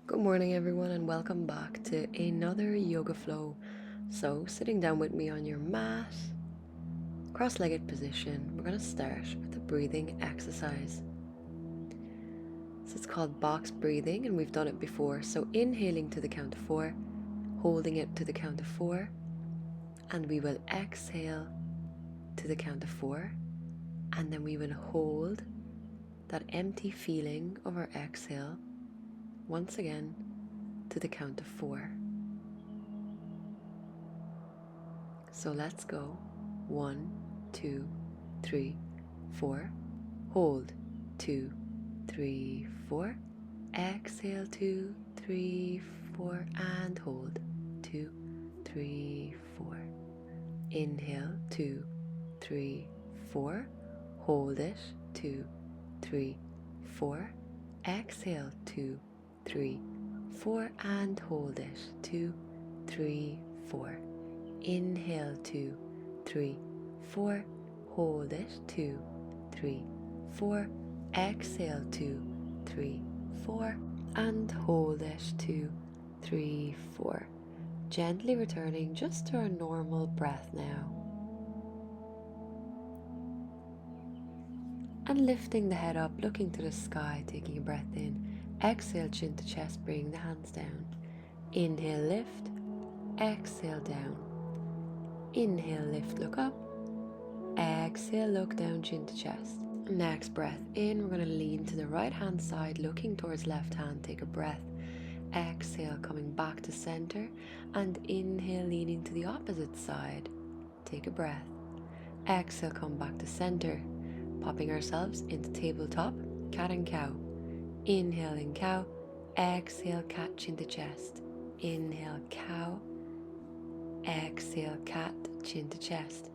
Good morning, everyone, and welcome back to another yoga flow. So, sitting down with me on your mat, cross-legged position, we're going to start with a breathing exercise. So it's called box breathing, and we've done it before. So inhaling to the count of 4, holding it to the count of 4, and we will exhale to the count of 4, and then we will hold that empty feeling of our exhale once again to the count of 4. So let's go. 1, 2, 3, 4. Hold. 2, 3, 4. Exhale. 2, 3, 4. And hold. 2, 3, 4. Inhale. 2, 3, 4. Hold it. 2, 3, 4. Exhale. 2, 3, 4. And hold it. 2, 3, 4. Inhale. 2, 3, 4. Hold it. 2, 3, 4. Exhale. 2, 3, 4. And hold it. 2, 3, 4. Gently returning just to our normal breath now. And lifting the head up, looking to the sky, taking a breath in. Exhale, chin to chest, bring the hands down. Inhale, lift. Exhale, down. Inhale, lift, look up. Exhale, look down, chin to chest. Next breath in, we're going to lean to the right hand side, looking towards left hand. Take a breath. Exhale, coming back to center. And inhale, leaning to the opposite side. Take a breath. Exhale, come back to center. Popping ourselves into tabletop, cat and cow. Inhaling cow. Exhale, cat, chin to chest. Inhale, cow. Exhale, cat, chin to chest.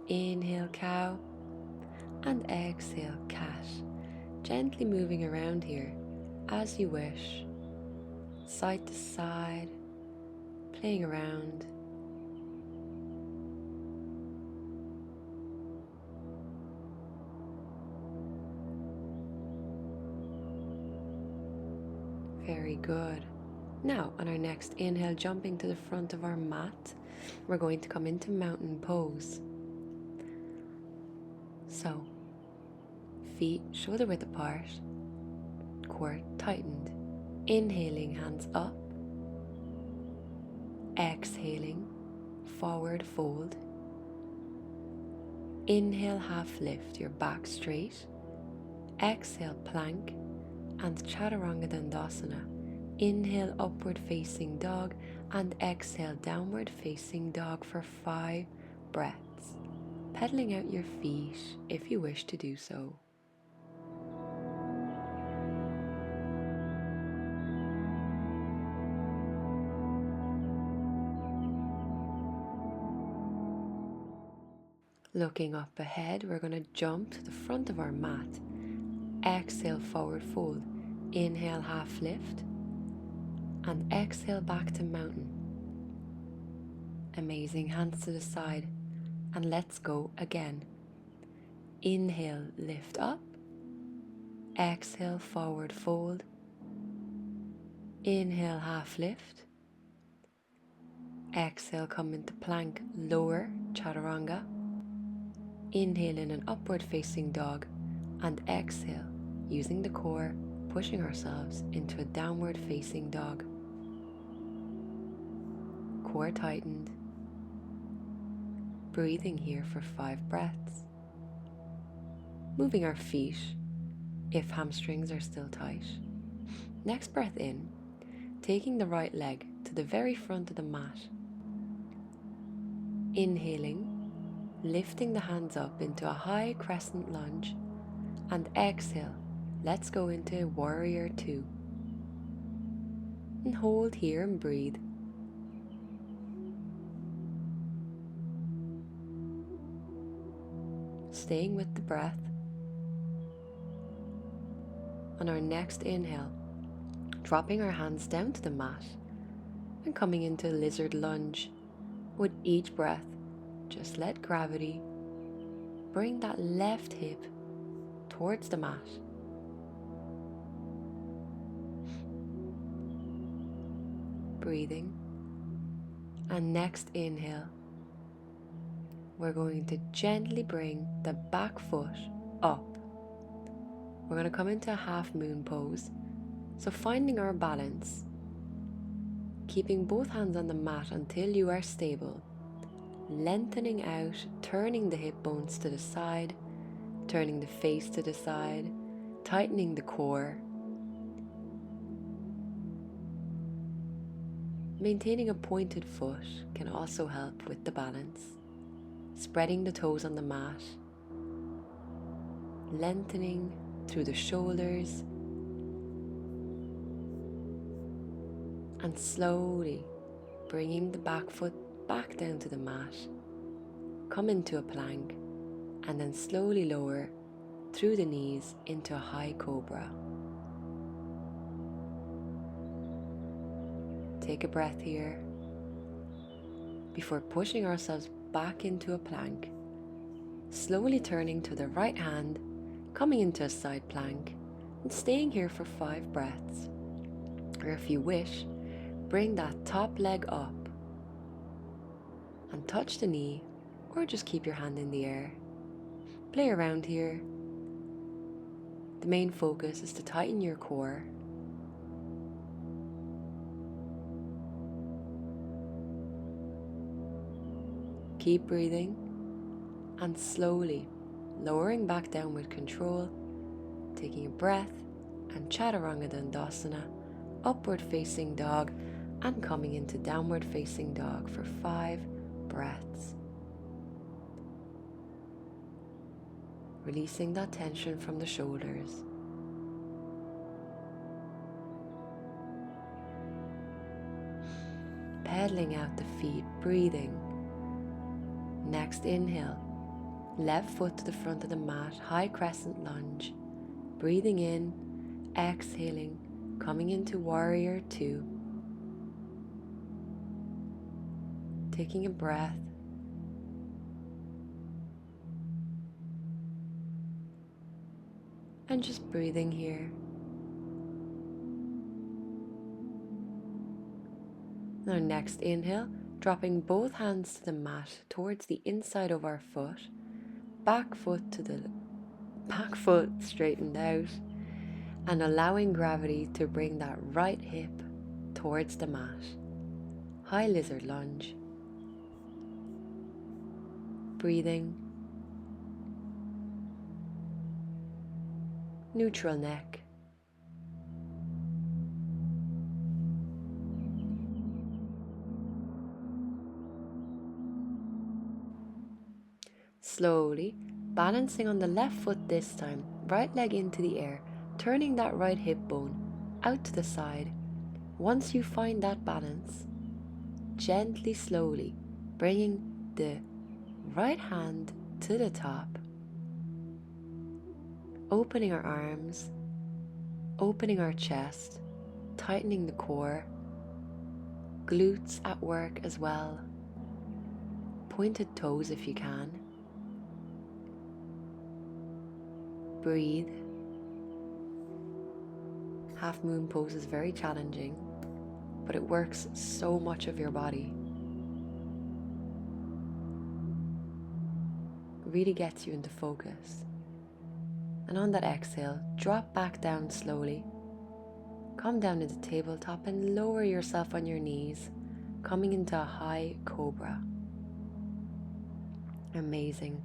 Inhale, cow. And exhale, cat. Gently moving around here as you wish. Side to side, playing around. Very good. Now, on our next inhale, jumping to the front of our mat, we're going to come into mountain pose. So, feet shoulder width apart, core tightened. Inhaling, hands up. Exhaling, forward fold. Inhale, half lift, your back straight. Exhale, plank and chaturanga dandasana. Inhale, upward facing dog, and exhale, downward facing dog for 5 breaths, pedaling out your feet if you wish to do so. Looking up ahead, we're going to jump to the front of our mat. Exhale, forward fold. Inhale, half lift. And exhale, back to mountain. Amazing, hands to the side. And let's go again. Inhale, lift up. Exhale, forward fold. Inhale, half lift. Exhale, come into plank, lower, chaturanga. Inhale in an upward facing dog, and exhale, using the core, pushing ourselves into a downward facing dog. Core tightened. Breathing here for 5 breaths. Moving our feet if hamstrings are still tight. Next breath in, taking the right leg to the very front of the mat. Inhaling, lifting the hands up into a high crescent lunge, and exhale, let's go into warrior 2. And hold here and breathe. Staying with the breath. On our next inhale, dropping our hands down to the mat and coming into lizard lunge. With each breath, just let gravity bring that left hip towards the mat. breathing. And next inhale, we're going to gently bring the back foot up. We're going to come into a half moon pose. So finding our balance, keeping both hands on the mat until you are stable, lengthening out, turning the hip bones to the side, turning the face to the side, tightening the core. Maintaining a pointed foot can also help with the balance. Spreading the toes on the mat, lengthening through the shoulders, and slowly bringing the back foot back down to the mat. Come into a plank and then slowly lower through the knees into a high cobra. Take a breath here before pushing ourselves back into a plank, slowly turning to the right hand, coming into a side plank, and staying here for 5 breaths. Or if you wish, bring that top leg up and touch the knee, or just keep your hand in the air. Play around here. The main focus is to tighten your core. Keep breathing and slowly lowering back down with control, taking a breath and Chaturanga Dandasana, upward facing dog, and coming into downward facing dog for 5 breaths. Releasing that tension from the shoulders. Pedaling out the feet, breathing. Next inhale, left foot to the front of the mat, high crescent lunge. Breathing in, exhaling, coming into warrior 2. Taking a breath. And just breathing here. Our next inhale, dropping both hands to the mat towards the inside of our foot, back foot straightened out, and allowing gravity to bring that right hip towards the mat. High lizard lunge. Breathing. Neutral neck. Slowly, balancing on the left foot this time, right leg into the air, turning that right hip bone out to the side. Once you find that balance, gently, slowly, bringing the right hand to the top, opening our arms, opening our chest, tightening the core, glutes at work as well, pointed toes if you can. Breathe. Half moon pose is very challenging, but it works so much of your body. Really gets you into focus. And on that exhale, drop back down slowly. Come down to the tabletop and lower yourself on your knees, coming into a high cobra. Amazing.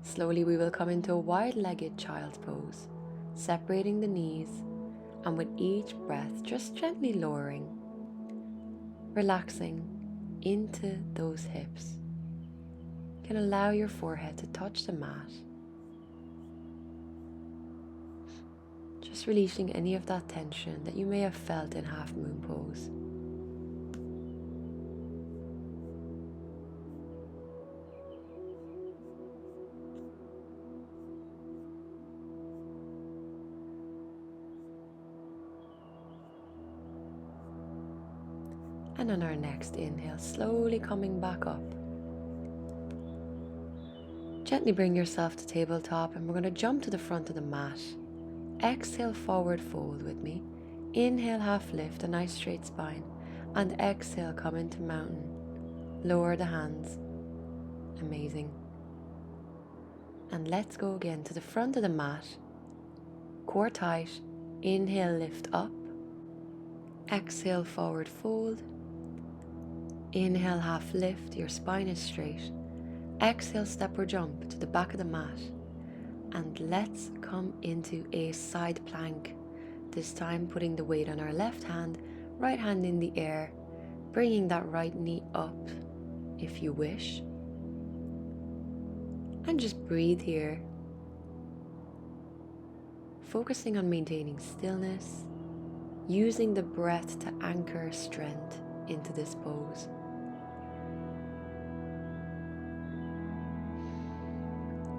Slowly we will come into a wide-legged child's pose, separating the knees, and with each breath just gently lowering, relaxing into those hips. You can allow your forehead to touch the mat. Just releasing any of that tension that you may have felt in half moon pose. And on our next inhale, slowly coming back up. Gently bring yourself to tabletop, and we're going to jump to the front of the mat. Exhale, forward fold with me. Inhale, half lift, a nice straight spine. And exhale, come into mountain. Lower the hands. Amazing. And let's go again to the front of the mat. Core tight. Inhale, lift up. Exhale, forward fold. Inhale, half lift. Your spine is straight. Exhale, step or jump to the back of the mat. And let's come into a side plank. This time putting the weight on our left hand, right hand in the air, bringing that right knee up if you wish. And just breathe here, focusing on maintaining stillness, using the breath to anchor strength into this pose.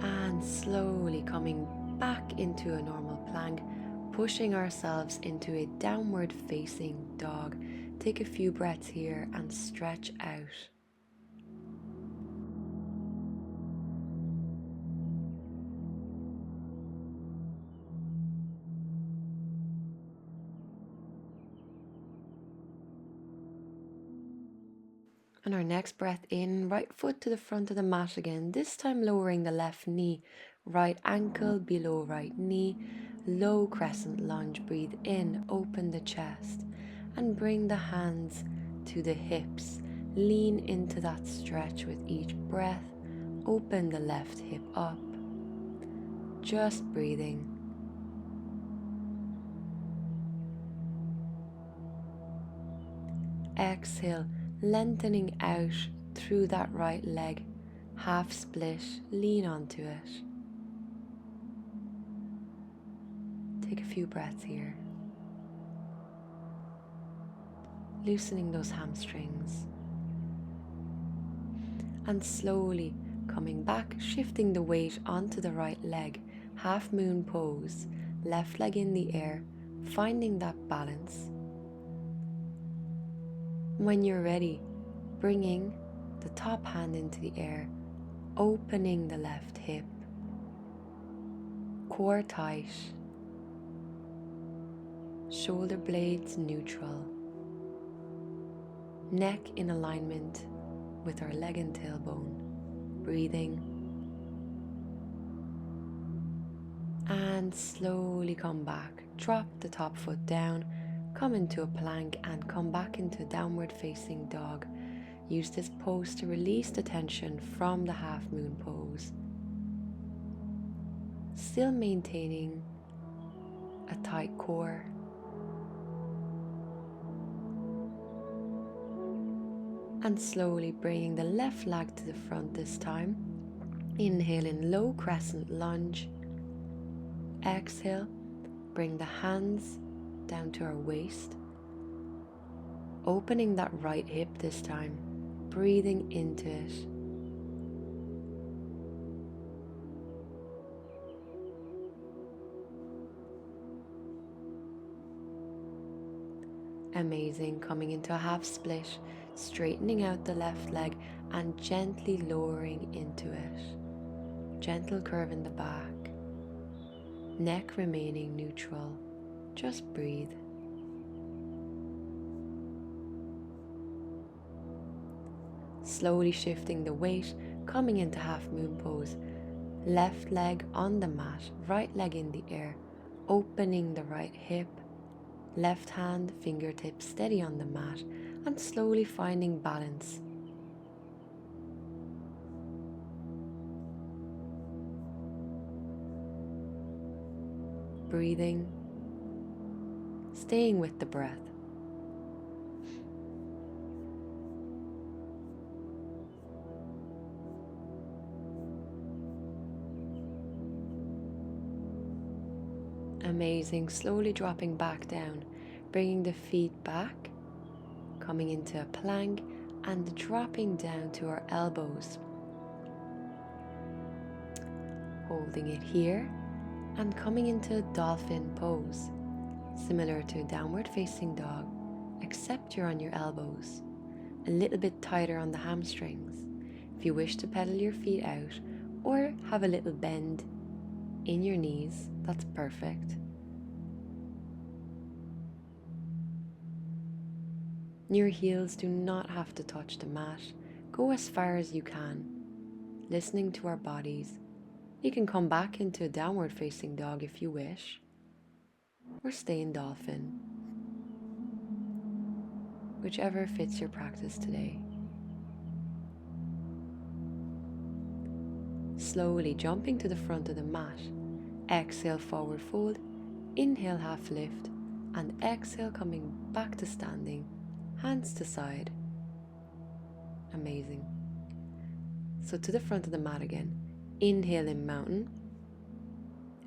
And slowly coming back into a normal plank, pushing ourselves into a downward facing dog. Take a few breaths here and stretch out. And our next breath in, right foot to the front of the mat again, this time lowering the left knee, right ankle below right knee, low crescent lunge. Breathe in, open the chest, and bring the hands to the hips. Lean into that stretch with each breath. Open the left hip up. Just breathing. Exhale, lengthening out through that right leg. Half split, lean onto it. Take a few breaths here. Loosening those hamstrings. And slowly coming back, shifting the weight onto the right leg. Half moon pose, left leg in the air, finding that balance. When you're ready, bringing the top hand into the air, opening the left hip, core tight, shoulder blades neutral, neck in alignment with our leg and tailbone. Breathing. And slowly come back. Drop the top foot down, come into a plank and come back into downward facing dog. Use this pose to release the tension from the half moon pose. Still maintaining a tight core. And slowly bringing the left leg to the front this time. Inhale in low crescent lunge. Exhale, bring the hands down to our waist. Opening that right hip this time. Breathing into it. Amazing. Coming into a half split, straightening out the left leg and gently lowering into it. Gentle curve in the back. Neck remaining neutral. Just breathe. Slowly shifting the weight, coming into half moon pose. Left leg on the mat, right leg in the air. Opening the right hip. Left hand, fingertips steady on the mat, and slowly finding balance. Breathing, staying with the breath. Amazing. Slowly dropping back down, bringing the feet back, coming into a plank and dropping down to our elbows. Holding it here and coming into a dolphin pose, similar to a downward facing dog, except you're on your elbows, a little bit tighter on the hamstrings. If you wish to pedal your feet out or have a little bend in your knees, that's perfect. Your heels do not have to touch the mat. Go as far as you can, listening to our bodies. You can come back into a downward facing dog if you wish, or stay in dolphin, whichever fits your practice today. Slowly jumping to the front of the mat, exhale forward fold, inhale half lift, and exhale coming back to standing, hands to side. Amazing. So to the front of the mat again, inhale in mountain,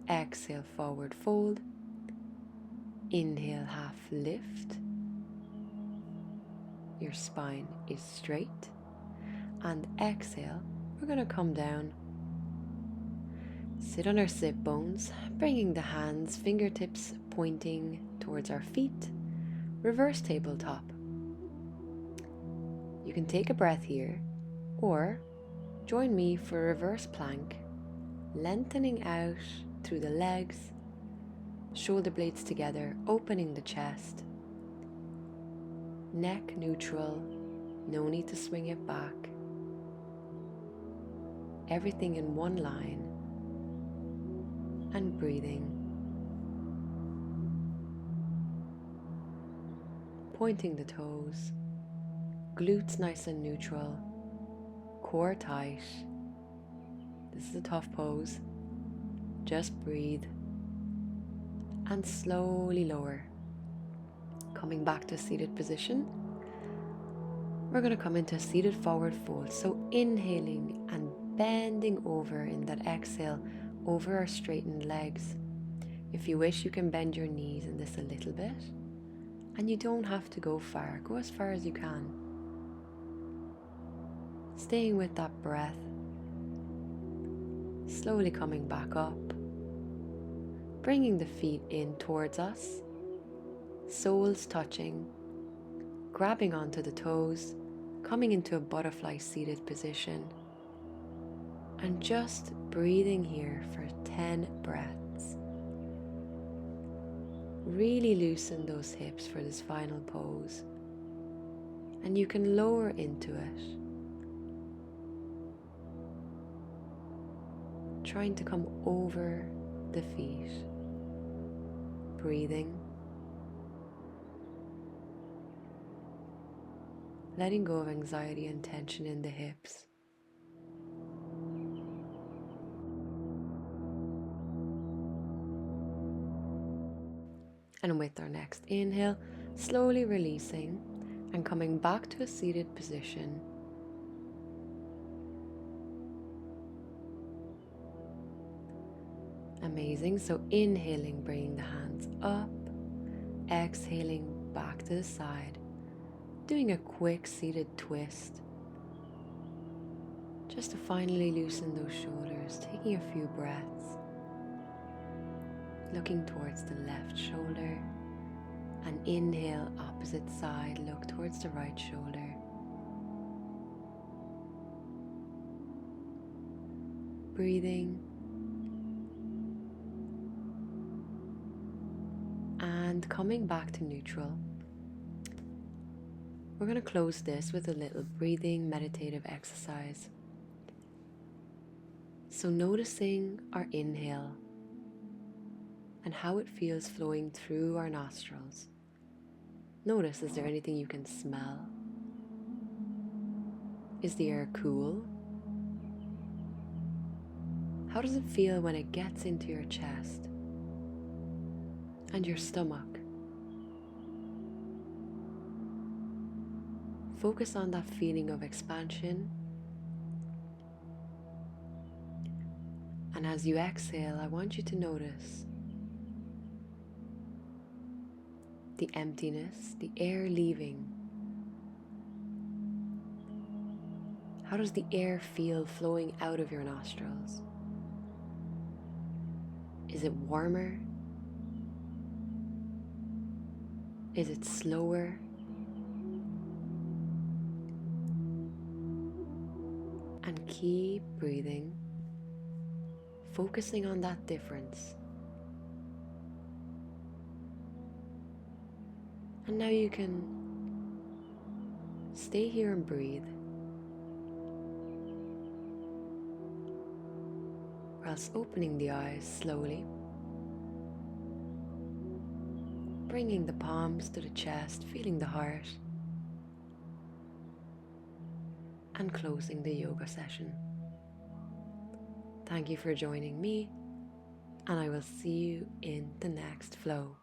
exhale forward fold, inhale half lift, your spine is straight, and exhale, we're going to come down. Sit on our sit bones, bringing the hands, fingertips pointing towards our feet. Reverse tabletop. You can take a breath here, or join me for a reverse plank, lengthening out through the legs, shoulder blades together, opening the chest. Neck neutral, no need to swing it back. Everything in one line. And breathing, pointing the toes, glutes nice and neutral, core tight. This is a tough pose. Just breathe and slowly lower. Coming back to a seated position, we're going to come into a seated forward fold. So inhaling and bending over in that exhale over our straightened legs. If you wish, you can bend your knees in this a little bit, and you don't have to go far. Go as far as you can. Staying with that breath, slowly coming back up, bringing the feet in towards us, soles touching, grabbing onto the toes, coming into a butterfly seated position, and just breathing here for 10 breaths. Really loosen those hips for this final pose, and you can lower into it, trying to come over the feet, breathing, letting go of anxiety and tension in the hips. And with our next inhale, slowly releasing and coming back to a seated position. Amazing. So inhaling, bringing the hands up, exhaling back to the side, doing a quick seated twist, just to finally loosen those shoulders, taking a few breaths. Looking towards the left shoulder, and inhale opposite side, look towards the right shoulder. Breathing and coming back to neutral. We're going to close this with a little breathing meditative exercise. So noticing our inhale and how it feels flowing through our nostrils. Notice, is there anything you can smell? Is the air cool? How does it feel when it gets into your chest and your stomach? Focus on that feeling of expansion. And as you exhale, I want you to notice the emptiness, the air leaving. How does the air feel flowing out of your nostrils? Is it warmer? Is it slower? And keep breathing, focusing on that difference. And now you can Stay here and breathe, whilst opening the eyes slowly, bringing the palms to the chest, feeling the heart, and closing the yoga session. Thank you for joining me, and I will see you in the next flow.